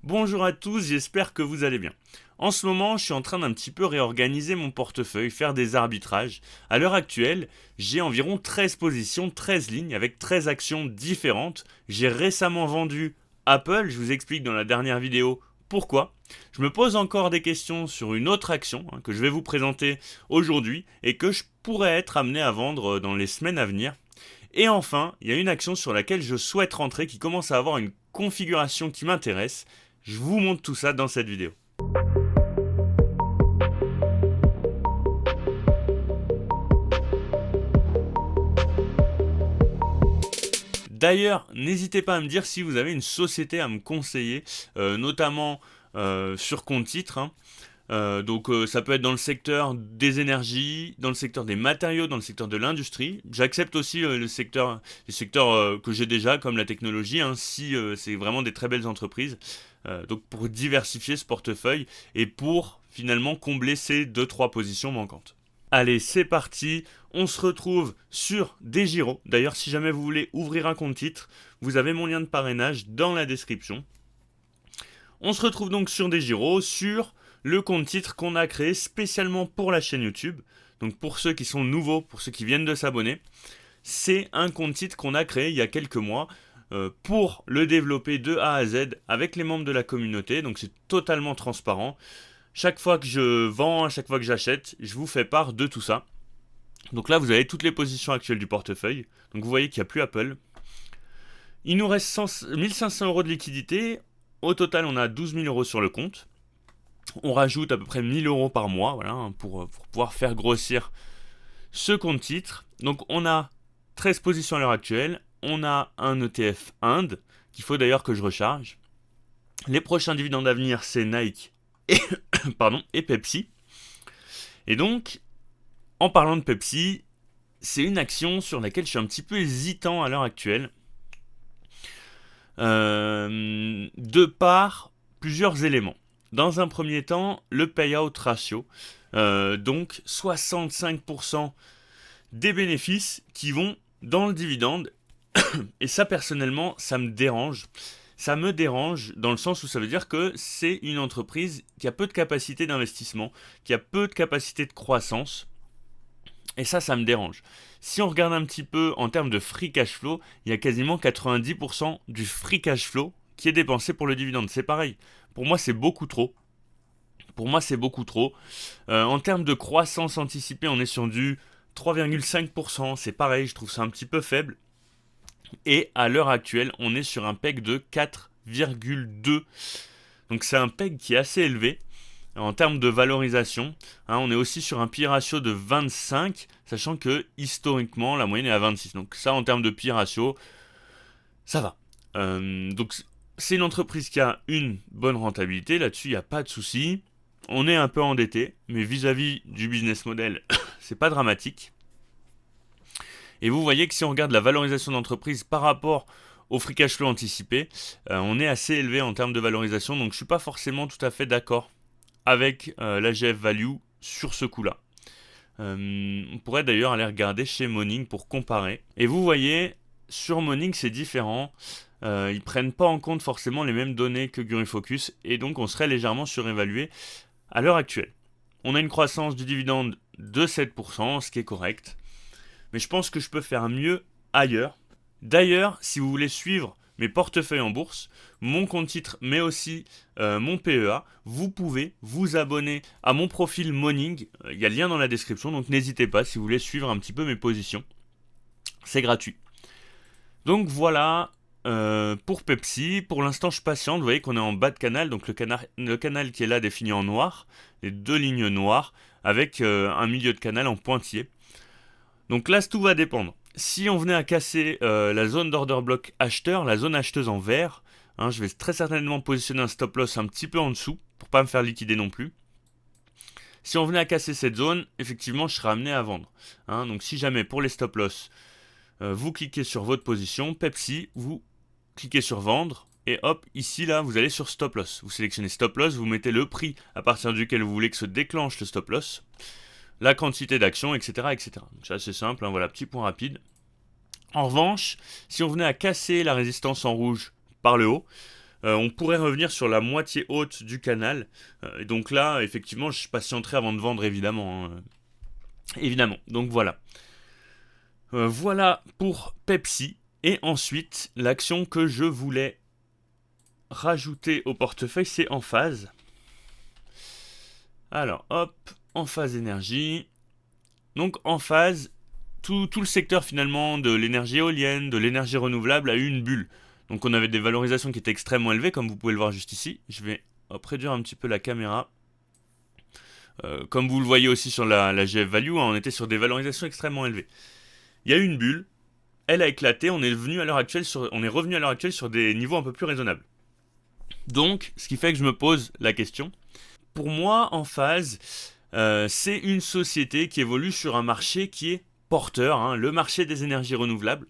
Bonjour à tous, j'espère que vous allez bien. En ce moment, je suis en train d'un petit peu réorganiser mon portefeuille, faire des arbitrages. À l'heure actuelle, j'ai environ 13 positions, 13 lignes avec 13 actions différentes. J'ai récemment vendu Apple, je vous explique dans la dernière vidéo pourquoi. Je me pose encore des questions sur une autre action que je vais vous présenter aujourd'hui et que je pourrais être amené à vendre dans les semaines à venir. Et enfin, il y a une action sur laquelle je souhaite rentrer qui commence à avoir une configuration qui m'intéresse. Je vous montre tout ça dans cette vidéo. D'ailleurs, n'hésitez pas à me dire si vous avez une société à me conseiller, notamment sur compte titre. Ça peut être dans le secteur des énergies, dans le secteur des matériaux, dans le secteur de l'industrie. J'accepte aussi les secteurs que j'ai déjà, comme la technologie, si c'est vraiment des très belles entreprises. Donc pour diversifier ce portefeuille et pour finalement combler ces deux-trois positions manquantes. Allez, c'est parti. On se retrouve sur DEGIRO. D'ailleurs, si jamais vous voulez ouvrir un compte titre, vous avez mon lien de parrainage dans la description. On se retrouve donc sur DEGIRO, sur le compte titre qu'on a créé spécialement pour la chaîne YouTube. Donc pour ceux qui sont nouveaux, pour ceux qui viennent de s'abonner, c'est un compte titre qu'on a créé il y a quelques mois pour le développer de A à Z avec les membres de la communauté. Donc c'est totalement transparent. Chaque fois que je vends, à chaque fois que j'achète, je vous fais part de tout ça. Donc là, vous avez toutes les positions actuelles du portefeuille. Donc vous voyez qu'il n'y a plus Apple. Il nous reste 1500 euros de liquidité. Au total, on a 12 000 euros sur le compte. On rajoute à peu près 1000 euros par mois, voilà, pour pouvoir faire grossir ce compte titre. Donc on a 13 positions à l'heure actuelle. On a un ETF Inde, qu'il faut d'ailleurs que je recharge. Les prochains dividendes à venir, c'est Nike et, et Pepsi. Et donc, en parlant de Pepsi, c'est une action sur laquelle je suis un petit peu hésitant à l'heure actuelle. De par plusieurs éléments. Dans un premier temps, le payout ratio. Donc 65% des bénéfices qui vont dans le dividende. Et ça, personnellement, ça me dérange. Ça me dérange dans le sens où ça veut dire que c'est une entreprise qui a peu de capacité d'investissement, qui a peu de capacité de croissance. Et ça me dérange. Si on regarde un petit peu en termes de free cash flow, il y a quasiment 90% du free cash flow qui est dépensé pour le dividende. C'est pareil. Pour moi, c'est beaucoup trop. En termes de croissance anticipée, on est sur du 3,5%. C'est pareil, je trouve ça un petit peu faible. Et à l'heure actuelle, on est sur un PEG de 4,2. Donc c'est un PEG qui est assez élevé. En termes de valorisation, on est aussi sur un PE ratio de 25, sachant que historiquement la moyenne est à 26. Donc ça, en termes de PE ratio, ça va. Donc c'est une entreprise qui a une bonne rentabilité, là-dessus il n'y a pas de souci. On est un peu endetté, mais vis-à-vis du business model, c'est pas dramatique. Et vous voyez que si on regarde la valorisation d'entreprise par rapport au free cash flow anticipé, on est assez élevé en termes de valorisation, donc je suis pas forcément tout à fait d'accord avec l'AGF Value sur ce coup-là. On pourrait d'ailleurs aller regarder chez Morning pour comparer. Et vous voyez, sur Morning c'est différent. Ils prennent pas en compte forcément les mêmes données que Gurifocus et donc on serait légèrement surévalué à l'heure actuelle. On a une croissance du dividende de 7%, ce qui est correct. Mais je pense que je peux faire mieux ailleurs. D'ailleurs, si vous voulez suivre mes portefeuilles en bourse, mon compte titre, mais aussi mon PEA, vous pouvez vous abonner à mon profil Morning. Il y a le lien dans la description, donc n'hésitez pas si vous voulez suivre un petit peu mes positions. C'est gratuit. Donc voilà pour Pepsi. Pour l'instant, je patiente. Vous voyez qu'on est en bas de canal, donc le canal qui est là défini en noir, les deux lignes noires, avec un milieu de canal en pointillé. Donc là, tout va dépendre. Si on venait à casser la zone d'order block acheteur, la zone acheteuse en vert, je vais très certainement positionner un stop loss un petit peu en dessous pour pas me faire liquider non plus. Si on venait à casser cette zone, effectivement, je serais amené à vendre. Donc si jamais pour les stop loss, vous cliquez sur votre position, Pepsi, vous cliquez sur vendre, et hop, ici là, vous allez sur stop loss. Vous sélectionnez stop loss, vous mettez le prix à partir duquel vous voulez que se déclenche le stop loss, la quantité d'actions, etc., etc. Donc c'est assez simple, voilà, petit point rapide. En revanche, si on venait à casser la résistance en rouge par le haut, on pourrait revenir sur la moitié haute du canal. Et donc là, effectivement, je patienterai avant de vendre, évidemment. Évidemment. Donc voilà. Voilà pour Pepsi. Et ensuite, l'action que je voulais rajouter au portefeuille, c'est Enphase. Alors, hop, Enphase énergie. Donc Enphase, tout le secteur finalement de l'énergie éolienne, de l'énergie renouvelable a eu une bulle. Donc on avait des valorisations qui étaient extrêmement élevées, comme vous pouvez le voir juste ici. Je vais réduire un petit peu la caméra. Comme vous le voyez aussi sur la GF Value, on était sur des valorisations extrêmement élevées. Il y a eu une bulle, elle a éclaté, on est revenu à l'heure actuelle sur des niveaux un peu plus raisonnables. Donc, ce qui fait que je me pose la question. Pour moi, Enphase, c'est une société qui évolue sur un marché qui est porteur, le marché des énergies renouvelables.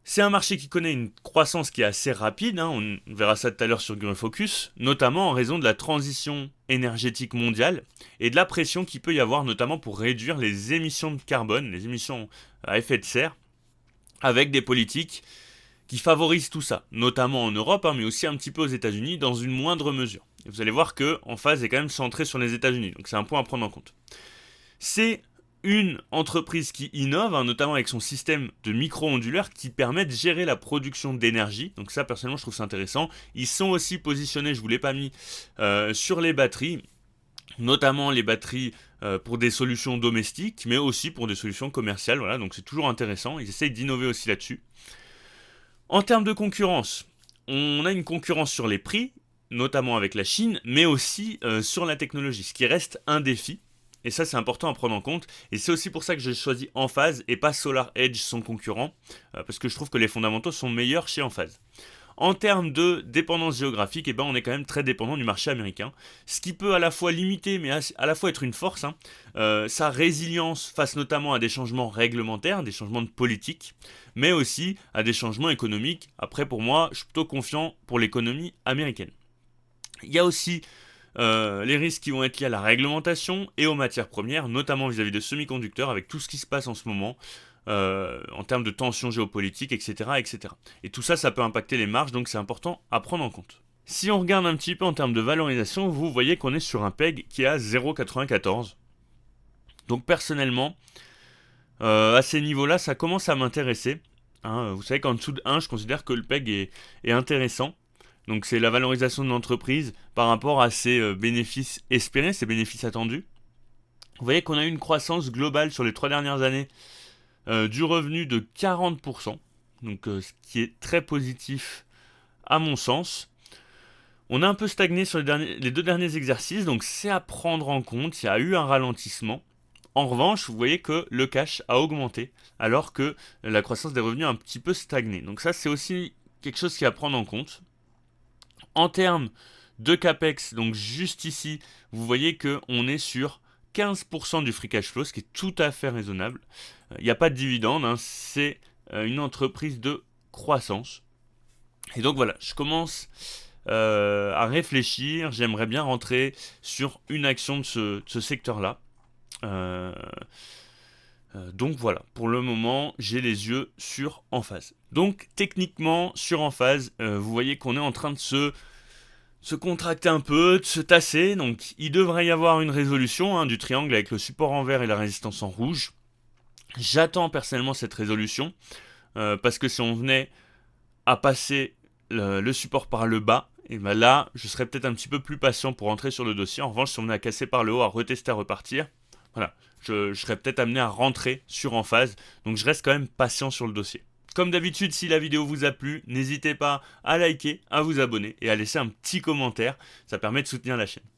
C'est un marché qui connaît une croissance qui est assez rapide, on verra ça tout à l'heure sur Greenfocus, notamment en raison de la transition énergétique mondiale et de la pression qu'il peut y avoir notamment pour réduire les émissions de carbone, les émissions à effet de serre, avec des politiques qui favorisent tout ça, notamment en Europe, mais aussi un petit peu aux États-Unis dans une moindre mesure. Et vous allez voir que Enphase est quand même centré sur les États-Unis, donc c'est un point à prendre en compte. C'est une entreprise qui innove, notamment avec son système de micro-onduleurs qui permet de gérer la production d'énergie. Donc ça, personnellement, je trouve ça intéressant. Ils sont aussi positionnés, je ne vous l'ai pas mis, sur les batteries, notamment les batteries pour des solutions domestiques, mais aussi pour des solutions commerciales. Voilà, donc c'est toujours intéressant. Ils essayent d'innover aussi là-dessus. En termes de concurrence, on a une concurrence sur les prix, notamment avec la Chine, mais aussi sur la technologie, ce qui reste un défi. Et ça, c'est important à prendre en compte. Et c'est aussi pour ça que j'ai choisi Enphase et pas SolarEdge, son concurrent, parce que je trouve que les fondamentaux sont meilleurs chez Enphase. En termes de dépendance géographique, on est quand même très dépendant du marché américain, ce qui peut à la fois limiter, mais à la fois être une force. Sa résilience face notamment à des changements réglementaires, des changements de politique, mais aussi à des changements économiques. Après, pour moi, je suis plutôt confiant pour l'économie américaine. Il y a aussi les risques qui vont être liés à la réglementation et aux matières premières, notamment vis-à-vis de semi-conducteurs, avec tout ce qui se passe en ce moment, en termes de tensions géopolitiques, etc., etc. Et tout ça, ça peut impacter les marges, donc c'est important à prendre en compte. Si on regarde un petit peu en termes de valorisation, vous voyez qu'on est sur un PEG qui est à 0,94. Donc personnellement, à ces niveaux-là, ça commence à m'intéresser. Vous savez qu'en dessous de 1, je considère que le PEG est intéressant. Donc c'est la valorisation de l'entreprise par rapport à ses bénéfices espérés, ses bénéfices attendus. Vous voyez qu'on a eu une croissance globale sur les 3 dernières années du revenu de 40%, donc ce qui est très positif à mon sens. On a un peu stagné sur les 2 derniers exercices, donc c'est à prendre en compte, il y a eu un ralentissement. En revanche, vous voyez que le cash a augmenté, alors que la croissance des revenus a un petit peu stagné. Donc ça, c'est aussi quelque chose qui est à prendre en compte. En termes de CAPEX, donc juste ici, vous voyez qu'on est sur 15% du free cash flow, ce qui est tout à fait raisonnable. Il n'y a pas de dividende, c'est une entreprise de croissance. Et donc voilà, je commence à réfléchir, j'aimerais bien rentrer sur une action de ce secteur-là. Donc voilà, pour le moment, j'ai les yeux sur Enphase. Donc techniquement, sur Enphase, vous voyez qu'on est en train de se contracter un peu, de se tasser. Donc il devrait y avoir une résolution du triangle avec le support en vert et la résistance en rouge. J'attends personnellement cette résolution, parce que si on venait à passer le support par le bas, et ben là, je serais peut-être un petit peu plus patient pour rentrer sur le dossier. En revanche, si on venait à casser par le haut, à retester, à repartir, voilà, je serais peut-être amené à rentrer sur Enphase. Donc je reste quand même patient sur le dossier. Comme d'habitude, si la vidéo vous a plu, n'hésitez pas à liker, à vous abonner et à laisser un petit commentaire. Ça permet de soutenir la chaîne.